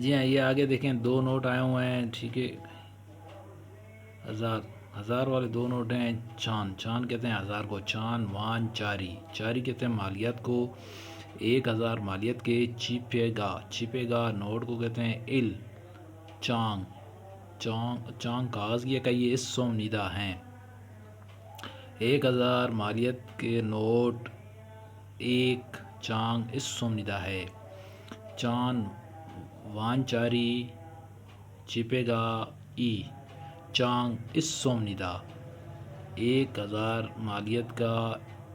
جی ہاں، یہ آگے دیکھیں دو نوٹ آئے ہوئے ہیں، ٹھیک ہے، ہزار ہزار والے دو نوٹ ہیں۔ چاند چاند کہتے ہیں ہزار کو، چاند وان چاری چاری کہتے ہیں مالیت کو، 1000 مالیت کے۔ چیپے گا نوٹ کو کہتے ہیں ال۔ چانگ چانگ کاغذ کی اکائی اس سوم ندا ہیں۔ 1000 مالیت کے نوٹ ایک چانگ اس سوم ندا ہے۔ چاند وان چاری چیپے گا ای چانگ اس سوم ندا۔ 1000 مالیت کا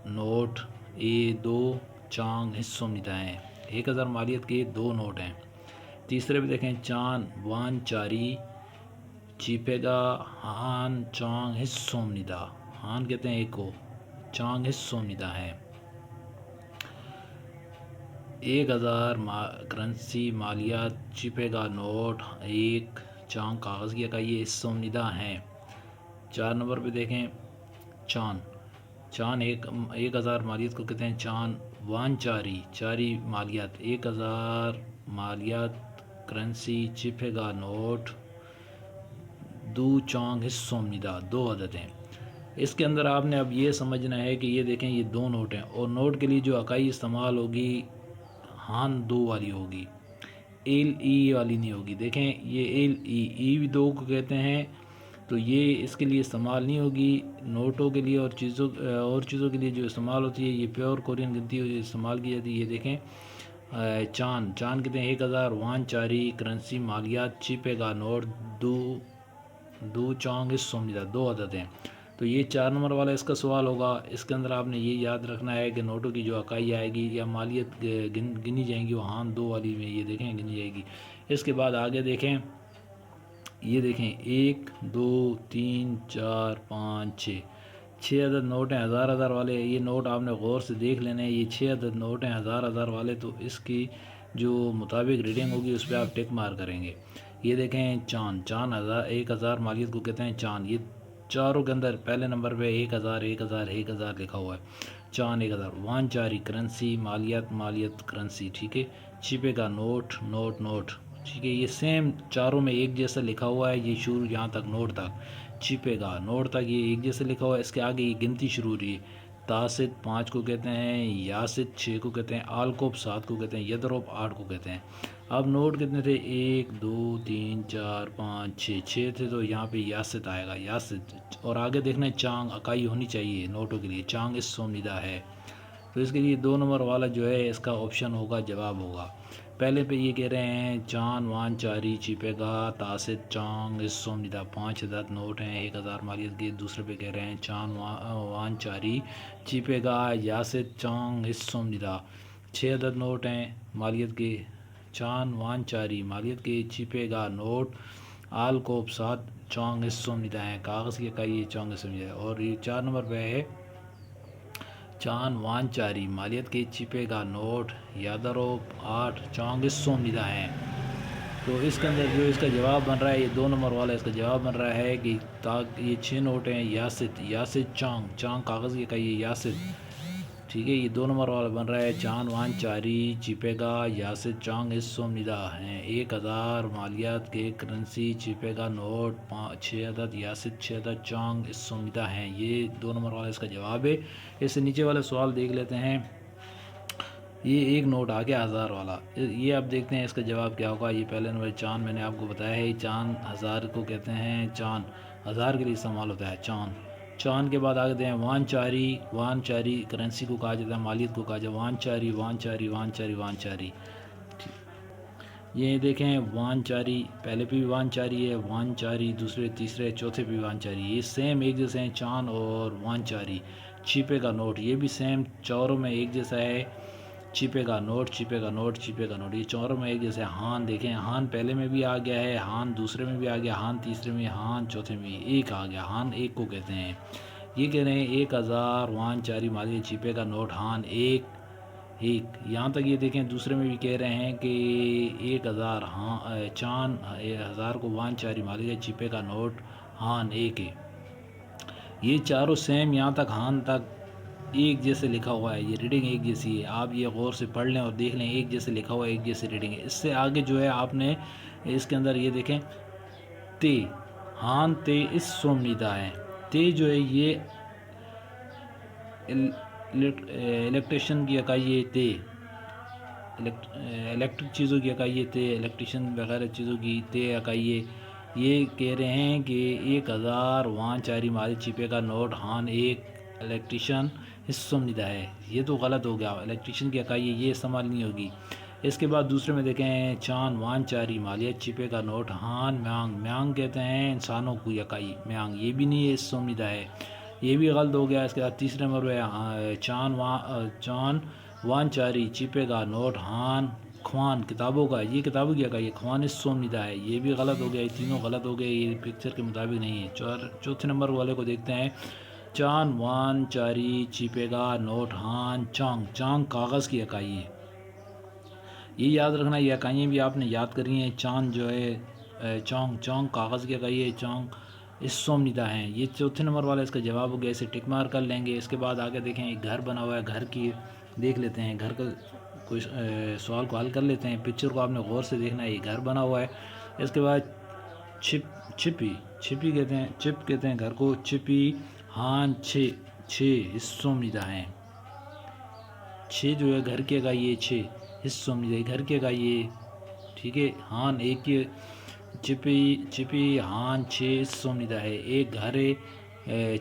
نوٹ اے دو چانگ اس سوم ندا ہیں۔ 1000 مالیت کے دو نوٹ ہیں۔ تیسرے پہ دیکھیں چاند وان چاری چیپے گا ہان چانگ ہس سوم ندا۔ ہان کہتے ہیں ایک کو، چانگ ہس سوم ندا ہیں۔ 1000 کرنسی مالیات چیپے گا نوٹ ایک چانگ کاغذ کی اکائی اس سوم ندا ہیں۔ 4 نمبر پہ دیکھیں چاند چاند 1000 مالیت کو کہتے ہیں چاند وان چاری چاری مالیات 1000 مالیات کرنسی چیپے گا نوٹ دو چانگ ہس سوم ندا، دو عدد ہیں۔ اس کے اندر آپ نے اب یہ سمجھنا ہے کہ یہ دیکھیں یہ دو نوٹ ہیں، اور نوٹ کے لیے جو اکائی استعمال ہوگی ہان دو والی ہوگی، ایل ای والی نہیں ہوگی۔ دیکھیں یہ ایل ای بھی دو کو کہتے ہیں، تو یہ اس کے لیے استعمال نہیں ہوگی۔ نوٹوں کے لیے اور چیزوں کے لیے جو استعمال ہوتی ہے یہ پیور کورین گنتی استعمال کی جاتی ہے۔ یہ دیکھیں چاند کہتے ہیں 1000 وان چاری کرنسی مالیات چیپے گا نوٹ دو چانگ اس سوم ندا، دو عدد ہیں۔ تو یہ 4 نمبر والا اس کا سوال ہوگا۔ اس کے اندر آپ نے یہ یاد رکھنا ہے کہ نوٹوں کی جو اکائی آئے گی یا مالیت گنی جائیں گی وہ ہان دو والی میں یہ دیکھیں گنی جائے گی۔ اس کے بعد آگے دیکھیں، یہ دیکھیں 1 2 3 4 5 6 عدد نوٹ ہیں ہزار والے۔ یہ نوٹ آپ نے غور سے دیکھ لینے ہیں، یہ 6 عدد نوٹ ہیں ہزار والے، تو اس کی جو مطابق ریڈنگ ہوگی اس پہ آپ ٹک مار کریں گے۔ یہ دیکھیں چاند 1000 مالیت کو کہتے ہیں چاند۔ یہ چاروں کے اندر پہلے نمبر پہ 1000 لکھا ہوا ہے، چاند 1000۔ وان چاری کرنسی مالیت کرنسی، ٹھیک ہے۔ چیپے کا نوٹ ٹھیک ہے، یہ سیم چاروں میں ایک جیسا لکھا ہوا ہے، یہ شروع یہاں تک نوٹ تک، چیپے گا نوٹ تک یہ ایک جیسا لکھا ہوا ہے۔ اس کے آگے یہ گنتی شروع ہو رہی ہے۔ تاسد 5 کو کہتے ہیں، یاسد 6 کو کہتے ہیں، آلکوب 7 کو کہتے ہیں، یدروب 8 کو کہتے ہیں۔ اب نوٹ کتنے تھے؟ 1 2 3 4 5 6 تھے، تو یہاں پہ یاسد آئے گا، یاسد۔ اور آگے دیکھنا ہے چانگ اکائی ہونی چاہیے نوٹوں کے لیے، چانگ اس سوم ندا ہے، تو اس کے لیے 2 نمبر والا جو ہے اس کا آپشن ہوگا، جواب ہوگا۔ پہلے پہ یہ کہہ رہے ہیں چاند وان چاری چیپے گا تاسد چانگ اس سوم ندا، 5 عدد نوٹ ہیں 1000 مالیت کے۔ دوسرے پہ کہہ رہے ہیں چاند وان چاری چیپے گا یاسد چانگ اس سوم ندا، 6 عدد نوٹ ہیں مالیت کے۔ چاند وان چاری مالیت کے چیپے گا نوٹ آل کوپ 7 چانگ اس سوم ندا ہیں، کاغذ کی اکائی چانگ اس سوم ندا ہے۔ اور یہ 4 نمبر پہ ہے چاند وان چاری مالیت کے چیپے گا نوٹ یادروپ 8 چانگ اس سوم ندا ہیں۔ تو اس کے اندر جو اس کا جواب بن رہا ہے، یہ 2 نمبر والا اس کا جواب بن رہا ہے کہ یہ 6 نوٹ ہیں یاسد چانگ کاغذ کی اکائی یاسد، ٹھیک ہے۔ یہ 2 نمبر والا بن رہا ہے چاند وان چاری چیپے گا یاسد چانگ اس سوم ندا ہیں، 1000 مالیات کے کرنسی چیپے گا نوٹ 6 عدد یاسد 6 عدد چانگ اس سوم ندا ہیں۔ یہ 2 نمبر والا اس کا جواب ہے۔ اس سے نیچے والے سوال دیکھ لیتے ہیں۔ یہ ایک نوٹ آ گیا 1000 والا، یہ آپ دیکھتے ہیں اس کا جواب کیا ہوگا۔ یہ پہلے نمبر چاند میں نے آپ کو بتایا ہے، چاند 1000 کو کہتے ہیں، چاند 1000 کے لیے استعمال ہوتا ہے چاند کے بعد آگے ہیں وان چاری کرنسی کو کہا جاتا ہے، مالیت کو کہا جاتا ہے، وان چاری۔ یہ دیکھیں وان چاری پہلے پہ بھی وان چاری ہے، وان چاری دوسرے تیسرے چوتھے پہ بھی وان چاری، یہ سیم ایک جیسے ہیں چاند اور وان چاری۔ چیپے کا نوٹ یہ بھی سیم چوروں میں ایک جیسا ہے، چیپے کا نوٹ یہ چوروں میں ایک جیسے ہے۔ ہان دیکھیں، ہان پہلے میں بھی آ گیا ہے، ہان دوسرے میں بھی آ گیا، ہان تیسرے میں، ہان چوتھے میں ایک آ گیا، ہان ایک کو کہتے ہیں۔ یہ کہہ رہے ہیں 1000 وان چاری مالیت چیپے کا نوٹ ہان ایک یہاں تک یہ دیکھیں دوسرے میں بھی کہہ رہے ہیں کہ 1000 چاند 1000 کو وان چاری مالیت چیپے کا نوٹ ہان ایک ہے۔ یہ چاروں سیم یہاں تک ہان تک ایک جیسے لکھا ہوا ہے، یہ ریڈنگ ایک جیسی ہے، آپ یہ غور سے پڑھ لیں اور دیکھ لیں، ایک جیسے لکھا ہوا ہے، ایک جیسی ریڈنگ ہے۔ اس سے آگے جو ہے آپ نے اس کے اندر یہ دیکھیں تے، ہان تے اس سومنیدہ ہے، تے جو ہے یہ الیکٹریشن کی اکائی ہے، تے الیکٹرک چیزوں کی اکائی ہے، تے الیکٹریشن وغیرہ چیزوں کی تے اکائی ہے۔ یہ کہہ رہے ہیں کہ 1000 وان چاری ماری چیپے کا نوٹ ہان ایک الیکٹریشن حصوں نیدہ ہے، یہ تو غلط ہو گیا، الیکٹریشین کی اکائی یہ استعمال نہیں ہوگی۔ اس کے بعد دوسرے میں دیکھیں چان وان چاری مالیت چپے کا نوٹ ہان میانگ، میانگ کہتے ہیں انسانوں کو اکائی، میانگ یہ بھی نہیں ہے حصوں نیدہ ہے، یہ بھی غلط ہو گیا۔ اس کے بعد تیسرے نمبر پہ چان وان چاری چپے کا نوٹ ہان خوان کتابوں کا، یہ کتابوں کی اکائی ہے، خوان حصوں نیدہ ہے، یہ بھی غلط ہو گیا، یہ تینوں غلط ہو گئے، یہ پکچر کے مطابق نہیں ہے۔ چوتھے نمبر والے کو دیکھتے ہیں چان وان چاری چیپے گا نوٹ ہان چانگ، چانگ کاغذ کی اکائی ہے، یہ یاد رکھنا، یہ اکائیاں بھی آپ نے یاد کری ہیں۔ چاند جو ہے چانگ، چانگ کاغذ کی اکائی ہے، چانگ حصوں نیدہ ہیں، یہ چوتھے نمبر والا اس کا جواب ہو گیا، اسے ٹک مار کر لیں گے۔ اس کے بعد آگے دیکھیں ایک گھر بنا ہوا ہے، گھر کی دیکھ لیتے ہیں، گھر کا کوئی سوال کو حل کر لیتے ہیں، پکچر کو آپ نے غور سے دیکھنا ہے، یہ گھر بنا ہوا ہے۔ اس کے بعد چھپی، چھپی کہتے ہیں، چپ کہتے ہیں گھر کو، چھپی ہان چھ حصوں نیدہ ہیں، چھ جو ہے گھر کے کا یہ چھ حصوں نیدہ ہے، گھر کے کا یہ ٹھیک ہے، ہان ایک چپی ہان چھ حصوں نیدہ ہے، ایک گھر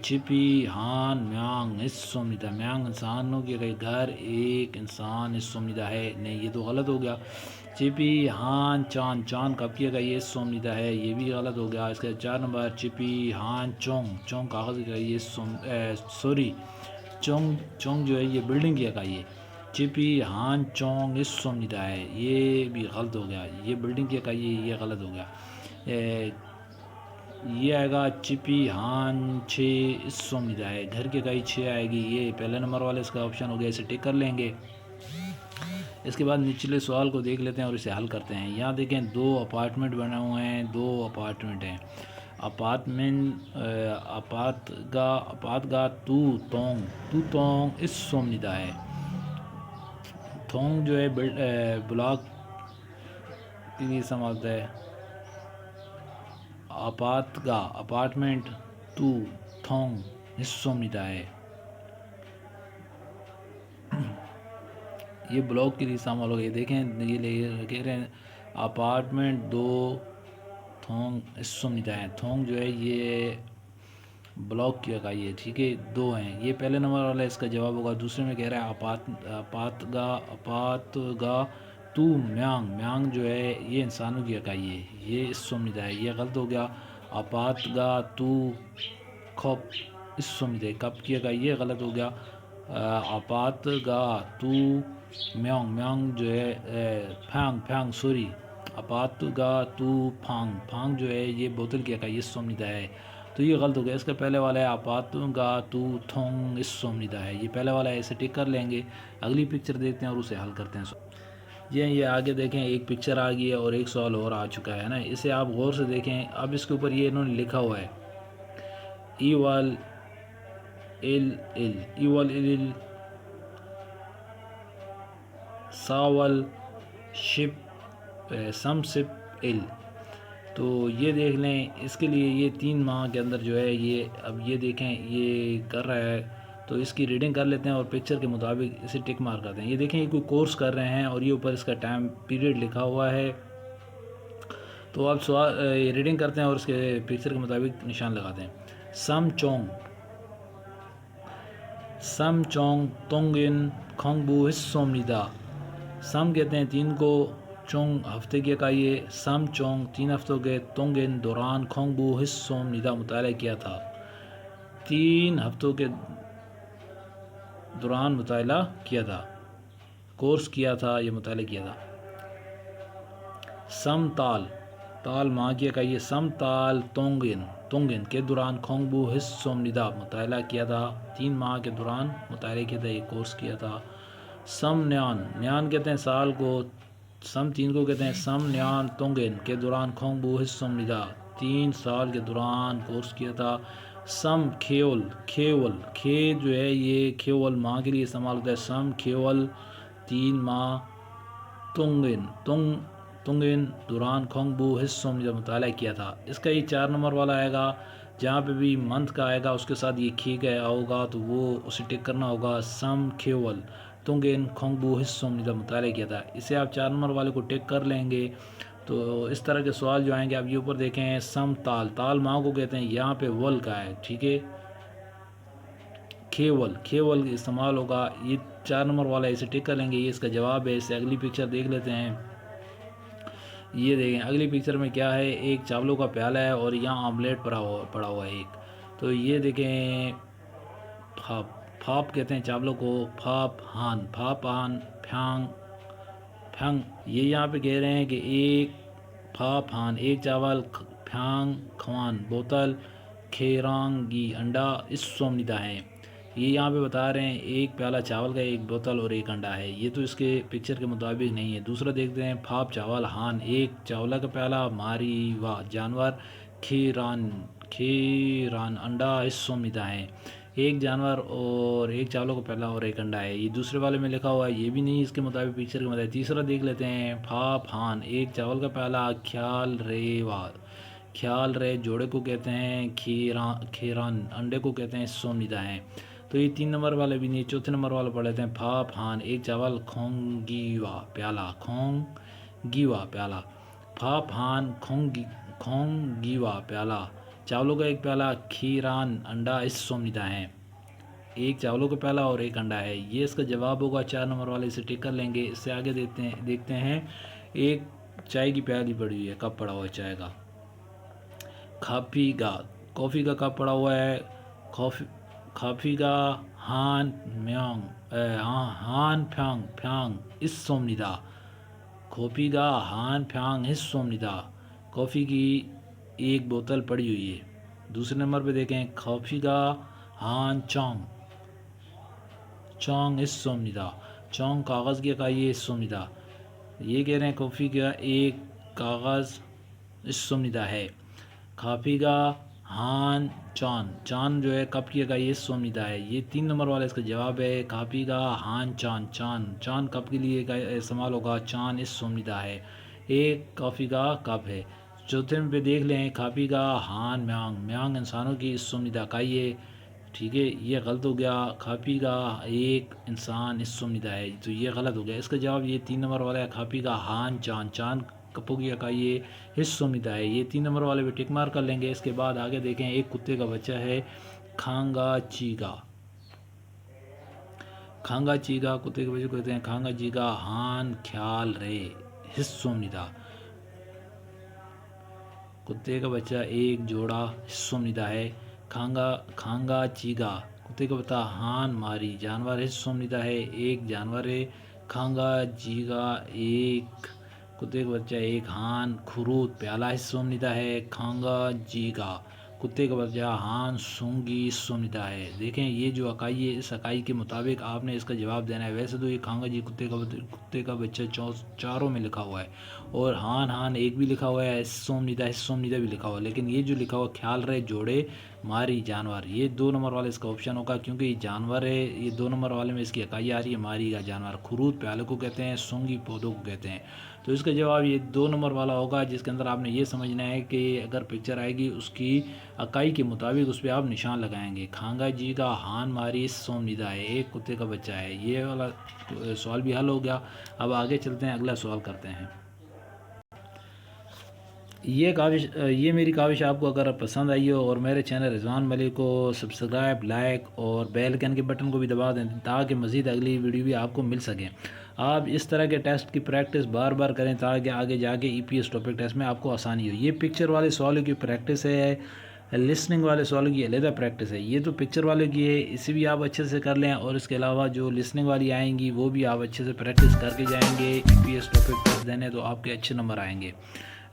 چھپی ہان میانگ حصوں نیدہ، میانگ انسانوں کے گھر ایک انسان حصوں نیدہ ہے، نہیں یہ تو غلط ہو گیا۔ چپی ہان چاند، چاند کب کیا گا یہ حصوں نیدہ ہے، یہ بھی غلط ہو گیا۔ اس کے 4 نمبر چپی ہان چونگ، چونگ کاغذ کا یہ سوری چونگ جو ہے یہ بلڈنگ کی اکائی ہے، چپی ہان چونگ حصوں نیدہ ہے، یہ بھی غلط ہو گیا، یہ بلڈنگ کی اکائی ہے، یہ غلط ہو گیا۔ یہ آئے گا چپی ہان چھ حصوں نیدہ ہے، گھر کی اکائی 6 آئے گی، یہ پہلے نمبر والے اس کا آپشن ہو گیا، اسے ٹک کر لیں گے۔ اس کے بعد نچلے سوال کو دیکھ لیتے ہیں اور اسے حل کرتے ہیں۔ یہاں دیکھیں 2 اپارٹمنٹ بنے ہوئے ہیں، 2 اپارٹمنٹ ہیں، اپات گا تو تونگ اس سوم نیدہ ہے، تھونگ جو ہے بلاک کے لیے استعمال ہے، اپات گا اپارٹمنٹ تو تھونگ حصوں نیدہ ہے، یہ بلاک کے لیے استعمال ہو گیا۔ دیکھیں یہ کہہ رہے ہیں اپارٹمنٹ 2 تھونگ حصوں نیدہ ہے، تھونگ جو ہے یہ بلاک کی اکائی ہے، ٹھیک ہے، 2 ہیں، یہ پہلے نمبر والا اس کا جواب ہوگا۔ دوسرے میں کہہ رہا ہے اپات گا تو میانگ، میانگ جو ہے یہ انسانوں کی اکائی ہے، یہ حصوں نیدہ ہے، یہ غلط ہو گیا۔ اپات گا تو کھوپ حصوں نیدہ ہے، کپ کی اکائی، یہ غلط ہو گیا۔ اپات گا تو میانگ، میانگ جو ہے پھانگ سوری، اپات گا تو پھانگ جو ہے یہ بوتل کی اکائی حصوں نیدہ ہے، تو یہ غلط ہو گیا۔ اس کا پہلے والا ہے اپات گا تو تھونگ حصوں نیدہ ہے، یہ پہلے والا ہے، اسے ٹک کر لیں گے۔ اگلی پکچر دیکھتے ہیں اور اسے حل کرتے ہیں۔ یہ آگے دیکھیں ایک پکچر آ گئی ہے اور ایک سوال اور آ چکا ہے نا، اسے آپ غور سے دیکھیں۔ اب اس کے اوپر یہ انہوں نے لکھا ہوا ہے ایوال ایل ساول شپ سم سپ ایل، تو یہ دیکھ لیں، اس کے لیے یہ 3 ماہ کے اندر جو ہے یہ اب یہ دیکھیں یہ کر رہا ہے، تو اس کی ریڈنگ کر لیتے ہیں اور پکچر کے مطابق اسے ٹک مار کرتے ہیں۔ یہ دیکھیں یہ کوئی کورس کر رہے ہیں اور یہ اوپر اس کا ٹائم پیریڈ لکھا ہوا ہے، تو اب سوال ریڈنگ کرتے ہیں اور اس کے پکچر کے مطابق نشان لگاتے ہیں۔ سم چونگ تونگن کھونگبو حصوں نیدہ، سم کہتے ہیں 3 کو، چونگ ہفتے کی اکائی ہے، سم چونگ 3 ہفتوں کے، تونگن دوران، کھونگبو حصوں نیدہ مطالعہ کیا تھا، 3 ہفتوں کے دوران مطالعہ کیا تھا، کورس کیا تھا، یہ مطالعہ کیا تھا۔ سم تال ماہ کی اکائی ہے، سم تال تونگن کے دوران، کھونگبو حصوں نیدہ مطالعہ کیا تھا، 3 ماہ کے دوران مطالعہ کیا تھا، یہ کورس کیا تھا۔ سم نیان کہتے ہیں سال کو، سم 3 کو کہتے ہیں، سم نیان تونگن کے دوران، کھونگبو حصوں نیدہ 3 سال کے دوران کورس کیا تھا، سم کھیول کھیول کھے جو ہے یہ کھیول ماہ کے لیے استعمال ہوتا ہے. سم کھیول 3 ماہ. تنگن دوران کھونگبو حصوں میں مطالعہ کیا تھا. اس کا یہ 4 نمبر والا آئے گا. جہاں پہ بھی منتھ کا آئے گا اس کے ساتھ یہ کھی گیا ہوگا تو وہ اسے ٹک کرنا ہوگا. سم کھیول تنگن کھونگبو حصوں میں مطالعہ کیا تھا. اسے آپ 4 نمبر والے کو ٹک کر لیں گے. تو اس طرح کے سوال جو آئیں گے آپ یہ اوپر دیکھیں. سم تال تال ماہ کو کہتے ہیں. یہاں پہ ول کا ہے. ٹھیک ہے. کھیول استعمال ہوگا. یہ 4 نمبر والا اسے ٹک کر لیں گے. یہ اس کا جواب ہے. اسے اگلی پکچر دیکھ لیتے ہیں. یہ دیکھیں اگلی پکچر میں کیا ہے. ایک چاولوں کا پیالہ ہے اور یہاں آملیٹ پڑا ہوا ہے ایک. تو یہ دیکھیں پھاپ کہتے ہیں چاولوں کو. پھاپ ہان پھیانگ. یہ یہاں پہ کہہ رہے ہیں کہ ایک پھاپ ہان ایک چاول. پھیانگ کھوان بوتل. کھیرانگی انڈا. اس سومنیدہ ہیں. یہ یہاں پہ بتا رہے ہیں ایک پیالہ چاول کا ایک بوتل اور ایک انڈا ہے. یہ تو اس کے پکچر کے مطابق نہیں ہے. دوسرا دیکھتے ہیں. پھاپ چاول ہان ایک چاولہ کا پیالہ. ماری و جانور. کھیران انڈا. اس سومنیدہ ہیں. ایک جانور اور ایک چاولوں کا پیالہ اور ایک انڈا ہے. یہ دوسرے والے میں لکھا ہوا ہے. یہ بھی نہیں اس کے مطابق پکچر کے مطابق. تیسرا دیکھ لیتے ہیں. پھاپ ہان ایک چاول کا پیالہ. خیال رے جوڑے کو کہتے ہیں. کھیران انڈے کو کہتے ہیں. سومنیدہ ہیں. تو یہ 3 نمبر والے بھی نہیں. چوتھے نمبر والا پڑھ لیتے ہیں. پھاپ ہان ایک چاول. کھونگیوا پیالہ. پھاپ ہان کھونگیوا پیالہ چاولوں کا ایک پیالہ. کھیران انڈا. اس سومنیدہ ہیں. ایک چاولوں کا پیالہ اور ایک انڈا ہے. یہ اس کا جواب ہوگا. 4 نمبر والے اسے ٹک کر لیں گے. اس سے آگے دیکھتے ہیں. ایک چائے کی پیالی پڑی ہوئی ہے. کپ پڑا ہوا ہے چائے کا. کافی کا کپ پڑا ہوا ہے. کافی کا ہان پھیانگ اس سومنیدہ. کافی کا ہان پھیانگ اس سومنیدہ. کافی کی ایک بوتل پڑی ہوئی ہے. دوسرے نمبر پہ دیکھیں. کافی کا ہان چونگ اس سومنیدہ. چونگ کاغذ کی اکائی ہے. اس سومنیدہ. یہ کہہ رہے ہیں کافی کا ایک کاغذ. اس سومنیدہ ہے. کافی کا ہان چان جو ہے کپ کی اکائی. اس سومنیدہ ہے. یہ 3 نمبر والا اس کا جواب ہے. کافی کا ہان چان کپ کے لیے استعمال ہوگا. چان اس سومنیدہ ہے. ایک کافی کا کپ ہے. چوتھے پہ دیکھ لیں. کافی کا ہان میانگ انسانوں کی. اس سومنیدہ اکائی ہے. ٹھیک ہے. یہ غلط ہو گیا. کھاپی کا ایک انسان. اس سومنیدہ ہے. تو یہ غلط ہو گیا. اس کا جواب یہ 3 نمبر والا ہے. کھاپی کا ہان چان کپوں کی اکائی ہے. اس سومنیدہ ہے. یہ 3 نمبر والے پہ ٹک مار کر لیں گے. اس کے بعد آگے دیکھیں. ایک کتے کا بچہ ہے. کھانگا چیگا کتے کے بچے کو کہتے ہیں. کھانگا چیگا ہان خیال رے. اس سومنیدہ. کتے کا بچہ ایک جوڑا. اس سومنیدہ ہے. کھانگا چیگا کتے کا بچہ. ہان ماری جانور. اس سومنیدہ ہے. ایک جانور ہے. کھانگا جیگا ایک کتے کا بچہ. ایک ہان کھروت پیالہ. اس سومنیدہ ہے. کھانگا جیگا کتے کا بچہ. ہان سونگی. اس سومنیدہ ہے. دیکھیں یہ جو اکائی ہے اس اکائی کے مطابق آپ نے اس کا جواب دینا ہے. ویسے تو یہ کھانگا جی کتے کا بچہ چاروں میں لکھا ہوا ہے اور ہان ایک بھی لکھا ہوا ہے. اس سومنیدہ بھی لکھا ہوا ہے. لیکن یہ جو لکھا ہوا خیال رہے جوڑے ماری جانور. یہ 2 نمبر والے اس کا آپشن ہوگا کیونکہ یہ جانور ہے. یہ 2 نمبر والے میں اس کی اکائی آ رہی ہے. ماری کا جانور. کھروت پیالے کو کہتے ہیں. سونگی پودوں کو کہتے ہیں. تو اس کا جواب یہ 2 نمبر والا ہوگا جس کے اندر آپ نے یہ سمجھنا ہے کہ اگر پکچر آئے گی اس کی اکائی کے مطابق اس پہ آپ نشان لگائیں گے. کھانگا جی کا ہان ماری. اس سومنیدہ ہے. ایک کتے کا بچہ ہے. یہ والا سوال بھی حل ہو گیا. اب آگے چلتے ہیں. اگلا سوال کرتے ہیں. یہ میری کاوش آپ کو اگر پسند آئی ہو اور میرے چینل رضوان ملک کو سبسکرائب لائک اور بیل آئکن کے بٹن کو بھی دبا دیں تاکہ مزید اگلی ویڈیو بھی آپ کو مل سکیں. آپ اس طرح کے ٹیسٹ کی پریکٹس بار بار کریں تاکہ آگے جا کے EPS ٹاپک ٹیسٹ میں آپ کو آسانی ہو. یہ پکچر والے سوالوں کی پریکٹس ہے. لسننگ والے سوالوں کی علیحدہ پریکٹس ہے. یہ تو پکچر والوں کی ہے. اسے بھی آپ اچھے سے کر لیں اور اس کے علاوہ جو لسننگ والی آئیں گی وہ بھی آپ اچھے سے پریکٹس کر کے جائیں گے. EPS ٹاپک ٹیسٹ دینے تو آپ کے اچھے نمبر آئیں گے.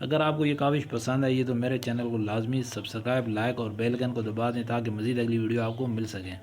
اگر آپ کو یہ کاوش پسند آئی ہے تو میرے چینل کو لازمی سبسکرائب لائک اور بیل آئکن کو دبا دیں تاکہ مزید اگلی ویڈیو آپ کو مل سکیں.